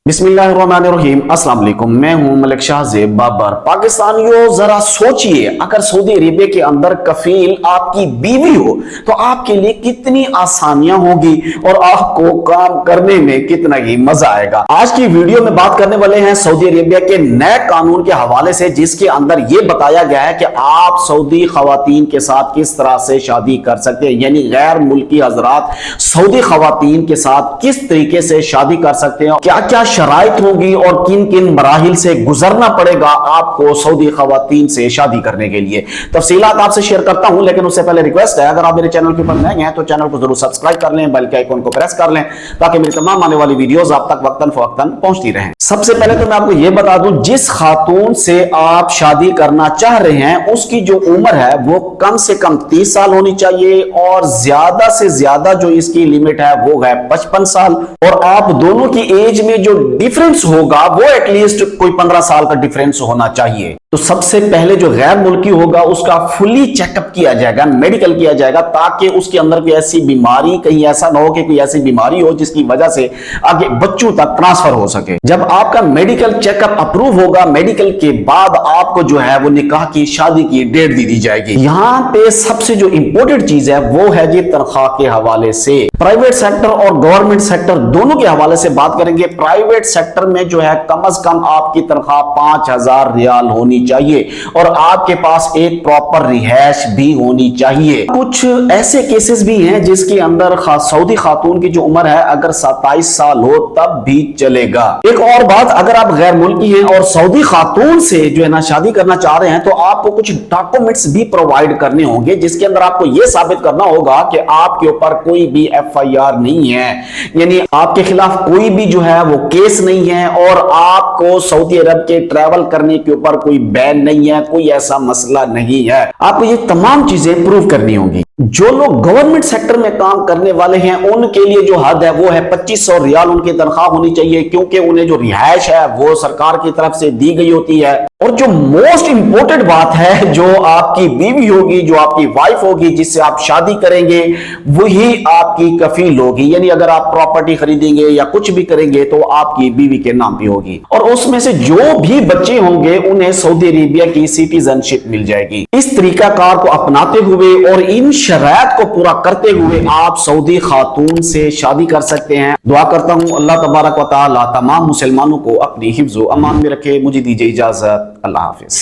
बिस्मिल्लाहिर्रहमानिर्रहीम। अस्सलाम वालेकुम। मैं हूं मलिक शाह ज़ेब बाबर। पाकिस्तानियों जरा सोचिए, अगर सऊदी अरेबिया के अंदर कफील आपकी बीवी हो तो आपके लिए कितनी आसानियां होगी और आपको काम करने में कितना ही मजा आएगा। आज की वीडियो में बात करने वाले हैं सऊदी अरेबिया के नए कानून के हवाले से, जिसके अंदर यह बताया गया है कि आप सऊदी खवातीन के साथ किस तरह से शादी कर सकते हैं, यानी गैर मुल्की हजरात सऊदी खवातीन के साथ किस तरीके से शादी कर सकते हैं, क्या क्या शराइत होगी और किन किन मराहिल से गुजरना पड़ेगा आपको सऊदी खवातीन से शादी करने के लिए। तफसीलात आपसे शेयर करता हूं, लेकिन उससे पहले रिक्वेस्ट है, अगर आप मेरे चैनल के ऊपर नए हैं तो चैनल को जरूर सब्सक्राइब कर लें, बेल के आइकन को प्रेस कर लें ताकि मेरी तमाम आने वाली वीडियोस आप तक वक्तन फवक्तन पहुंचती रहें। सबसे पहले तो मैं आपको यह बता दूं, जिस खातून से आप शादी करना चाह रहे हैं उसकी जो उम्र है वो कम से कम 30 साल होनी चाहिए और ज्यादा से ज्यादा जो इसकी लिमिट है वो है 55 साल, और आप दोनों की एज में जो डिफरेंस होगा वो एटलीस्ट कोई 15 साल का डिफरेंस होना चाहिए। तो सबसे पहले जो गैर मुल्की होगा उसका फुली चेकअप किया जाएगा, मेडिकल किया जाएगा, ताकि उसके अंदर कोई ऐसी बीमारी, कहीं ऐसा ना हो कि कोई ऐसी बीमारी हो जिसकी वजह से आगे बच्चों तक ट्रांसफर हो सके। जब आपका मेडिकल चेकअप अप्रूव होगा, मेडिकल के बाद आपको जो है वो निकाह की, शादी की डेट दी जाएगी। यहाँ पे सबसे जो इंपॉर्टेंट चीज है वो है जी तनख्वाह के हवाले से। प्राइवेट सेक्टर और गवर्नमेंट सेक्टर दोनों के हवाले से बात करेंगे। प्राइवेट सेक्टर में जो है कम से कम आपकी तनख्वाह 5000 रियाल होनी चाहिए और आपके पास एक प्रॉपर रिहाइश भी होनी चाहिए। कुछ ऐसे केसेस भी हैं जिसके अंदर सऊदी खातून की जो उम्र है अगर 27 साल हो तब भी चलेगा। एक और बात, अगर आप गैर मुल्की हैं और सऊदी खातून से जो है ना शादी करना चाह रहे हैं तो आपको कुछ डॉक्यूमेंट्स भी प्रोवाइड करने होंगे, जिसके अंदर आपको यह साबित करना होगा कि आपके ऊपर कोई भी FIR नहीं है, यानी आपके खिलाफ कोई भी जो है वो केस नहीं है और आपको सऊदी अरब के ट्रैवल करने के ऊपर कोई बैन नहीं है, कोई ऐसा मसला नहीं है। आपको ये तमाम चीजें प्रूव करनी होगी। जो लोग गवर्नमेंट सेक्टर में काम करने वाले हैं उनके लिए जो हद है वो है 2500 रियाल उनकी तनख्वाह होनी चाहिए, क्योंकि उन्हें जो रिहाइश है वो सरकार की तरफ से दी गई होती है। और जो मोस्ट इंपॉर्टेंट बात है, जो आपकी बीवी होगी, जो आपकी वाइफ होगी, जिससे आप शादी करेंगे, वही आपकी कफील होगी, यानी अगर आप प्रॉपर्टी खरीदेंगे या कुछ भी करेंगे तो आपकी बीवी के नाम पे होगी, और उसमें से जो भी बच्चे होंगे उन्हें सऊदी अरेबिया की सिटीजनशिप मिल जाएगी। इस तरीकाकार को अपनाते हुए और इन शराइत को पूरा करते हुए आप सऊदी खातून से शादी कर सकते हैं। दुआ करता हूं अल्लाह तबारक व तआला तमाम मुसलमानों को अपनी हिफ्ज़ व अमान में रखे। मुझे दीजिए इजाजत। अल्लाह हाफिज।